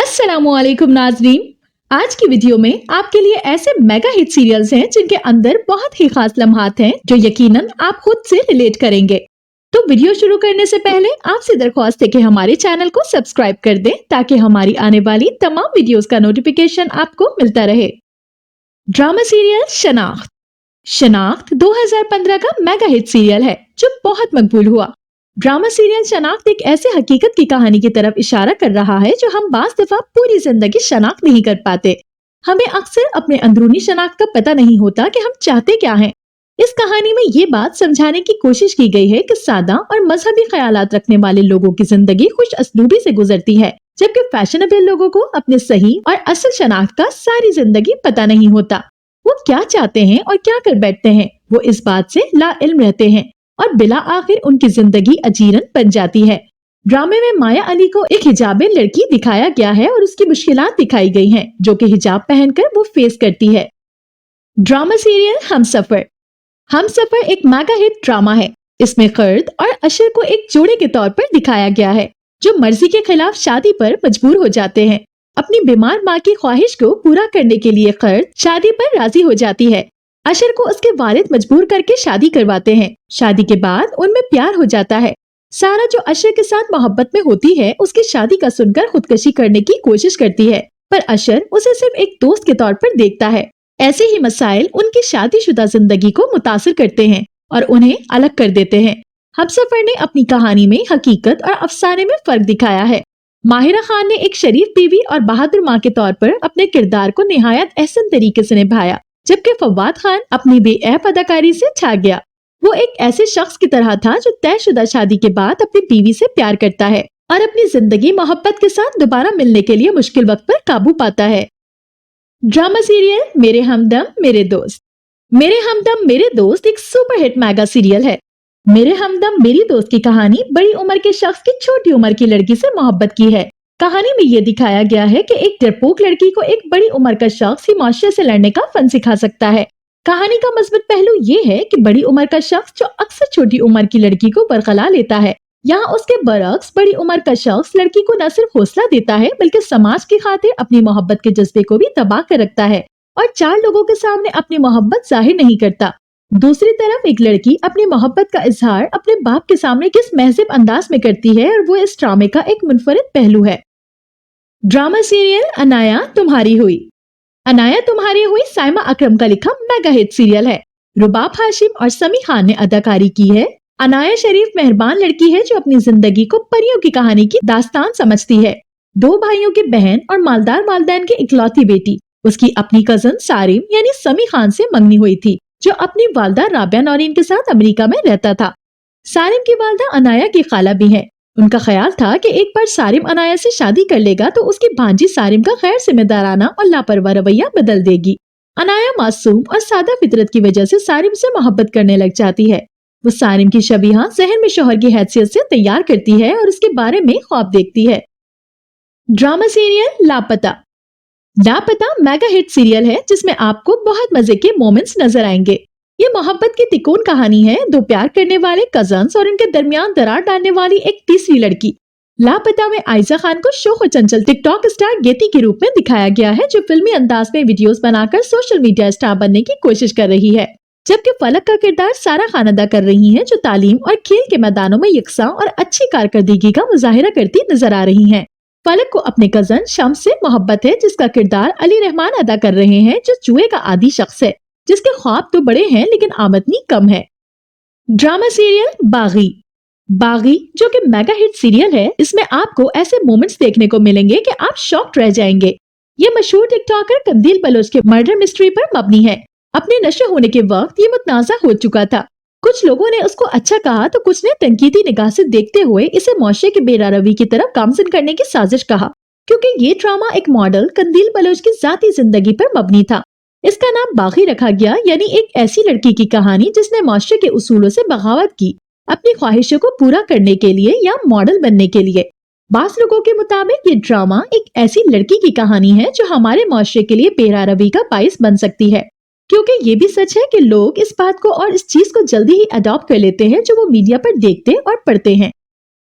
अस्सलामुअलैकुम नाजरीन। आज की वीडियो में आपके लिए ऐसे मेगा हिट सीरियल्स हैं जिनके अंदर बहुत ही खास लम्हात हैं जो यकीनन आप खुद से रिलेट करेंगे। तो वीडियो शुरू करने से पहले आपसे दरख्वास्त है कि हमारे चैनल को सब्सक्राइब कर दें ताकि हमारी आने वाली तमाम वीडियोस का नोटिफिकेशन आपको मिलता रहे। ड्रामा सीरियल शनाख्त। शनाख्त 2015 का मेगा हिट सीरियल है जो बहुत मकबूल हुआ। ड्रामा सीरियल शनाख्त एक ऐसे हकीकत की कहानी की तरफ इशारा कर रहा है जो हम बास दफा पूरी जिंदगी शनाख्त नहीं कर पाते। हमें अक्सर अपने अंदरूनी शनाख्त का पता नहीं होता कि हम चाहते क्या हैं। इस कहानी में ये बात समझाने की कोशिश की गई है कि सादा और मजहबी ख्यालात रखने वाले लोगों की जिंदगी खुश असलूबी से गुजरती है, जबकि फैशनेबल लोगों को अपने सही और असल शनाख्त का सारी जिंदगी पता नहीं होता। वो क्या चाहते हैं और क्या कर बैठते हैं, वो इस बात से ला इल्म रहते हैं और बिला आखिर उनकी जिंदगी अजीरन बन जाती है। ड्रामे में माया अली को एक हिजाबे लड़की दिखाया गया है और उसकी मुश्किलात दिखाई गई हैं, जो कि हिजाब पहनकर वो फेस करती है। Drama serial Humsafar. हमसफर एक मेगा हिट ड्रामा है। इसमें खर्द और अशर को एक जोड़े के तौर पर दिखाया गया है जो मर्जी के खिलाफ शादी पर मजबूर हो जाते हैं। अपनी बीमार माँ की ख्वाहिश को पूरा करने के लिए खर्द शादी पर राजी हो जाती है। अशर को उसके वालिद मजबूर करके शादी करवाते हैं। शादी के बाद उनमें प्यार हो जाता है। सारा जो अशर के साथ मोहब्बत में होती है उसकी शादी का सुनकर खुदकशी करने की कोशिश करती है, पर अशर उसे सिर्फ एक दोस्त के तौर पर देखता है। ऐसे ही मसाइल उनकी शादीशुदा जिंदगी को मुतासिर करते हैं और उन्हें अलग कर देते हैं। हमसफर ने अपनी कहानी में हकीकत और अफसाने में फर्क दिखाया है। माहिरा खान ने एक शरीफ बीवी और बहादुर माँ के तौर पर अपने किरदार को निहायत एहसन तरीके से निभाया, जबकि फवाद खान अपनी बेऐब अदाकारी से छा गया। वो एक ऐसे शख्स की तरह था जो तयशुदा शादी के बाद अपनी बीवी से प्यार करता है और अपनी जिंदगी मोहब्बत के साथ दोबारा मिलने के लिए मुश्किल वक्त पर काबू पाता है। ड्रामा सीरियल मेरे हमदम मेरे दोस्त। मेरे हमदम मेरे दोस्त एक सुपरहिट मेगा सीरियल है। मेरे हमदम मेरी दोस्त की कहानी बड़ी उम्र के शख्स की छोटी उम्र की लड़की से मोहब्बत की है। कहानी में ये दिखाया गया है कि एक डरपोक लड़की को एक बड़ी उम्र का शख्स ही माशरे से लड़ने का फन सिखा सकता है। कहानी का मजबूत पहलू ये है कि बड़ी उम्र का शख्स जो अक्सर छोटी उम्र की लड़की को बरखला लेता है, यहाँ उसके बरक्स बड़ी उम्र का शख्स लड़की को न सिर्फ हौसला देता है बल्कि समाज की खातिर अपनी मोहब्बत के जज्बे को भी दबा कर रखता है और चार लोगों के सामने अपनी मोहब्बत जाहिर नहीं करता। दूसरी तरफ एक लड़की अपनी मोहब्बत का इजहार अपने बाप के सामने किस महज़ब अंदाज में करती है और वो इस ड्रामे का एक मुनफरिद पहलू है। ड्रामा सीरियल अनाया तुम्हारी हुई। अनाया तुम्हारी हुई साइमा अकरम का लिखा मेगा हिट सीरियल है। रुबाब हाशिम और समी खान ने अदाकारी की है। अनाया शरीफ मेहरबान लड़की है जो अपनी जिंदगी को परियों की कहानी की दास्तान समझती है। दो भाइयों की बहन और मालदार वालिदैन की इकलौती बेटी। उसकी अपनी कजन सारिम यानी समी खान से मंगनी हुई थी, जो अपनी वालदा राबिया नौरीन के साथ अमेरिका में रहता था। सारिम की वालदा अनाया की खाला भी है। उनका ख्याल था कि एक बार सारिम अनाया से शादी कर लेगा तो उसकी भांजी सारिम का गैर जिम्मेदाराना और लापरवाह रवैया बदल देगी। अनाया मासूम और सादा फितरत की वजह से सारिम से मोहब्बत करने लग जाती है। वो सारिम की शबीहा जहन में शौहर की हैसियत से तैयार करती है और उसके बारे में ख्वाब देखती है। ड्रामा सीरियल लापता। लापता मेगा हिट सीरियल है जिसमें आपको बहुत मजे के मोमेंट्स नजर आएंगे। ये मोहब्बत की तिकोन कहानी है, दो प्यार करने वाले कजन्स और उनके दरमियान दरार डालने वाली एक तीसरी लड़की। लापता में आयशा खान को शोख चंचल टिकटॉक स्टार गेती के रूप में दिखाया गया है, जो फिल्मी अंदाज में वीडियोस बनाकर सोशल मीडिया स्टार बनने की कोशिश कर रही है, जबकि फलक का किरदार सारा खान अदा कर रही है, जो तालीम और खेल के मैदानों में यकसा और अच्छी कारकर्दगी का मुजाहिरा करती नजर आ रही है। फलक को अपने कजन शम्स से मोहब्बत है, जिसका किरदार अली रहमान अदा कर रहे हैं, जो जुए का आदी शख्स है, जिसके ख्वाब तो बड़े हैं लेकिन आमदनी कम है। ड्रामा सीरियल बागी। बागी जो कि मेगा हिट सीरियल है, इसमें आपको ऐसे मोमेंट्स देखने को मिलेंगे कि आप शॉक्ड रह जाएंगे। ये मशहूर टिकटॉकर कंदील बलोच के मर्डर मिस्ट्री पर मबनी है। अपने नशे होने के वक्त ये मुतनाज़ा हो चुका था। कुछ लोगों ने उसको अच्छा कहा तो कुछ ने तनकीदी निगाह से देखते हुए इसे मुआशरे की बेरारवी की तरफ गामजन करने की साजिश कहा, क्योंकि ये ड्रामा एक मॉडल कंदील बलोच की जाती जिंदगी पर मबनी था। इसका नाम बागी रखा गया, यानी एक ऐसी लड़की की कहानी जिसने माशरे के उसूलों से बगावत की अपनी ख्वाहिशों को पूरा करने के लिए या मॉडल बनने के लिए। बास लोगों के मुताबिक ये ड्रामा एक ऐसी लड़की की कहानी है जो हमारे माशरे के लिए बेरारवी का बाइस बन सकती है, क्योंकि ये भी सच है कि लोग इस बात को और इस चीज को जल्दी ही अडॉप्ट कर लेते हैं जो वो मीडिया पर देखते और पढ़ते हैं।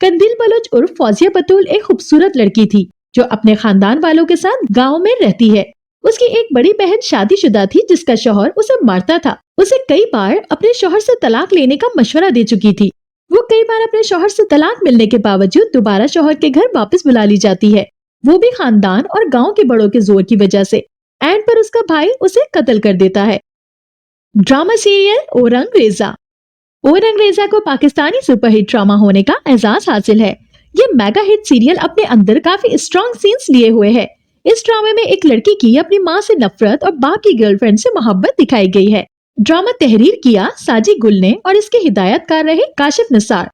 कंदील बलोच उर्फ फौजिया बतूल एक खूबसूरत लड़की थी जो अपने खानदान वालों के साथ गाँव में रहती है। उसकी एक बड़ी बहन शादीशुदा थी जिसका शौहर उसे मारता था। उसे कई बार अपने शौहर से तलाक लेने का मशवरा दे चुकी थी। वो कई बार अपने शौहर से तलाक मिलने के बावजूद दोबारा शौहर के घर वापस बुला ली जाती है, वो भी खानदान और गांव के बड़ों के जोर की वजह से। एंड पर उसका भाई उसे कत्ल कर देता है। Drama serial औरंगरेजा। औरंगरेजा को पाकिस्तानी सुपरहिट ड्रामा होने का एजाज हासिल है। ये मेगा हिट सीरियल अपने अंदर काफी स्ट्रॉन्ग सीन्स लिए हुए है। इस ड्रामे में एक लड़की की अपनी माँ से नफरत और बाप की गर्लफ्रेंड से मोहब्बत दिखाई गई है। ड्रामा तहरीर किया साजी गुल ने और इसके हिदायतकार रहे काशिफ निसार।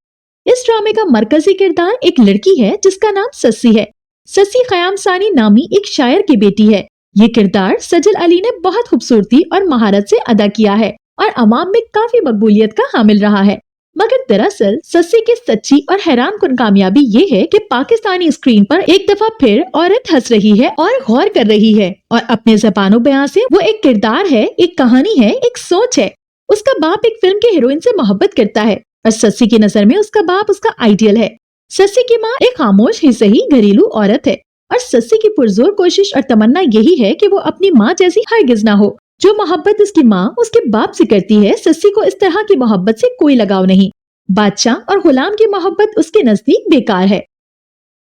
इस ड्रामे का मरकजी किरदार एक लड़की है जिसका नाम सस्सी है। सस्सी खयाम सानी नामी एक शायर की बेटी है। ये किरदार सजल अली ने बहुत खूबसूरती और महारत से अदा किया है और अवाम में काफी मकबूलियत का हामिल रहा है। मगर दरअसल सस्सी की सच्ची और हैरान कुन कामयाबी ये है कि पाकिस्तानी स्क्रीन पर एक दफा फिर औरत हंस रही है और गौर कर रही है और अपने ज़बानो बयां से वो एक किरदार है, एक कहानी है, एक सोच है। उसका बाप एक फिल्म के हीरोइन से मोहब्बत करता है और सस्सी की नजर में उसका बाप उसका आइडियल है। सस्सी की माँ एक खामोश ही सही घरेलू औरत है और सस्सी की पुरजोर कोशिश और तमन्ना यही है कि वो अपनी माँ जैसी हरगिज ना हो। जो मोहब्बत उसकी माँ उसके बाप से करती है, सस्सी को इस तरह की मोहब्बत से कोई लगाव नहीं। बादशाह और गुलाम की मोहब्बत उसके नजदीक बेकार है।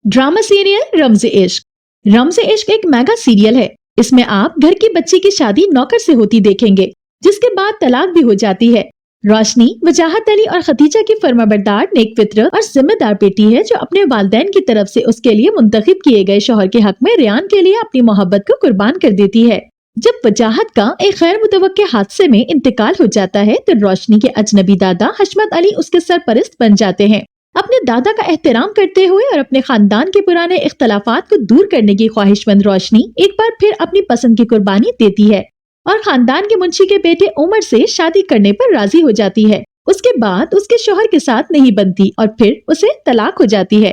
ड्रामा सीरियल रमज़े इश्क। रमज़े इश्क एक मेगा सीरियल है। इसमें आप घर की बच्ची की शादी नौकर से होती देखेंगे, जिसके बाद तलाक भी हो जाती है। रोशनी वजाहत अली और खतीजा की फर्माबरदार, नेक फित्र और जिम्मेदार बेटी है जो अपने वालिदैन की तरफ से उसके लिए मुंतखब किए गए शौहर के हक में रियान के लिए अपनी मोहब्बत को कुर्बान कर देती है। जब वजाहत का एक गैर मुतवक्के हादसे में इंतकाल हो जाता है तो रोशनी के अजनबी दादा हशमत अली उसके सरपरस्त बन जाते हैं। अपने दादा का एहतराम करते हुए और अपने खानदान के पुराने इख्तलाफात को दूर करने की ख्वाहिशमंद रोशनी एक बार फिर अपनी पसंद की कुर्बानी देती है और खानदान के मुंशी के बेटे उमर से शादी करने पर राजी हो जाती है। उसके बाद उसके शौहर के साथ नहीं बनती और फिर उसे तलाक हो जाती है।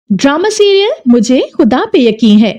ड्रामा सीरियल मुझे खुदा पे यकीन है।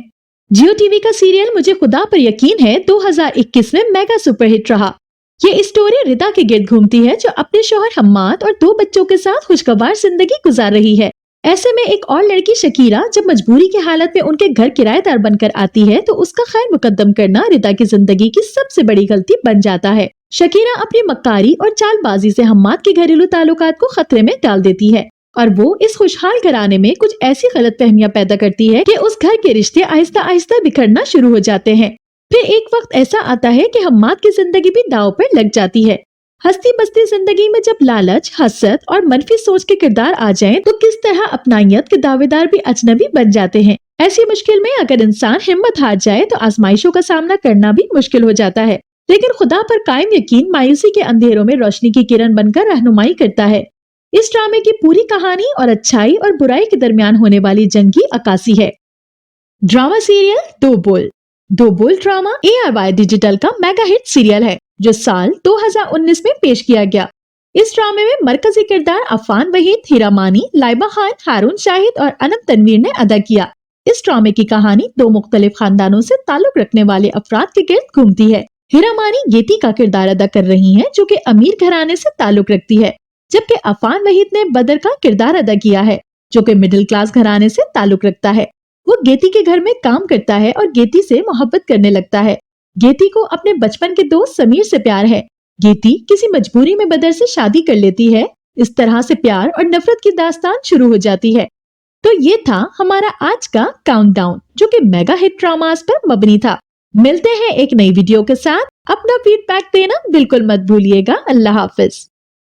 जियो टीवी का सीरियल मुझे खुदा पर यकीन है 2021 में मेगा सुपरहिट रहा। ये स्टोरी रिदा के गिर्द घूमती है जो अपने शौहर हम्माद और 2 बच्चों के साथ खुशगवार जिंदगी गुजार रही है। ऐसे में एक और लड़की शकीरा जब मजबूरी की हालत में उनके घर किराएदार बनकर आती है तो उसका खैर मुकद्दम करना रिदा की जिंदगी की सबसे बड़ी गलती बन जाता है। शकीरा अपनी मक्कारी और चालबाजी से हम्माद के घरेलू ताल्लुकात को खतरे में डाल देती है और वो इस खुशहाल घराने में कुछ ऐसी गलतफहमियां पैदा करती है कि उस घर के रिश्ते आहिस्ता आहिस्ता बिखरना शुरू हो जाते हैं। फिर एक वक्त ऐसा आता है कि हम्माद की जिंदगी भी दांव पर लग जाती है। हंसती बसती जिंदगी में जब लालच, हसद और मनफी सोच के किरदार आ जाएं, तो किस तरह अपनाइयत के दावेदार भी अजनबी बन जाते हैं। ऐसी मुश्किल में अगर इंसान हिम्मत हार जाए तो आजमाइशों का सामना करना भी मुश्किल हो जाता है। लेकिन खुदा पर कायम यकीन मायूसी के अंधेरों में रोशनी की किरण बनकर रहनुमाई करता है। इस ड्रामे की पूरी कहानी और अच्छाई और बुराई के दरमियान होने वाली जंग की अक्कासी है। ड्रामा सीरियल दो बोल। दो बोल ड्रामा ARY डिजिटल का मेगा हिट सीरियल है जो साल 2019 में पेश किया गया। इस ड्रामे में मरकजी किरदार अफान वहीद, हीरा मानी, लाइबा खान, हारून शाहिद और अनम तनवीर ने अदा किया। इस ड्रामे की कहानी 2 मुख्तलिफ खानदानों से ताल्लुक रखने वाले अफराद के गिर्द घूमती है। हीरा मानी गेती का किरदार अदा कर रही है जो कि अमीर घराने से ताल्लुक रखती है, जबकि अफान वहीद ने बदर का किरदार अदा किया है जो कि मिडिल क्लास घराने से ताल्लुक रखता है। वो गेती के घर में काम करता है और गेती से मोहब्बत करने लगता है। गेती को अपने बचपन के दोस्त समीर से प्यार है। गेती किसी मजबूरी में बदर से शादी कर लेती है। इस तरह से प्यार और नफरत की दास्तान शुरू हो जाती है। तो ये था हमारा आज का काउंटडाउन जो कि मेगा हिट ड्रामास पर मबनी था। मिलते हैं एक नई वीडियो के साथ। अपना फीडबैक देना बिल्कुल मत भूलिएगा। अल्लाह हाफिज।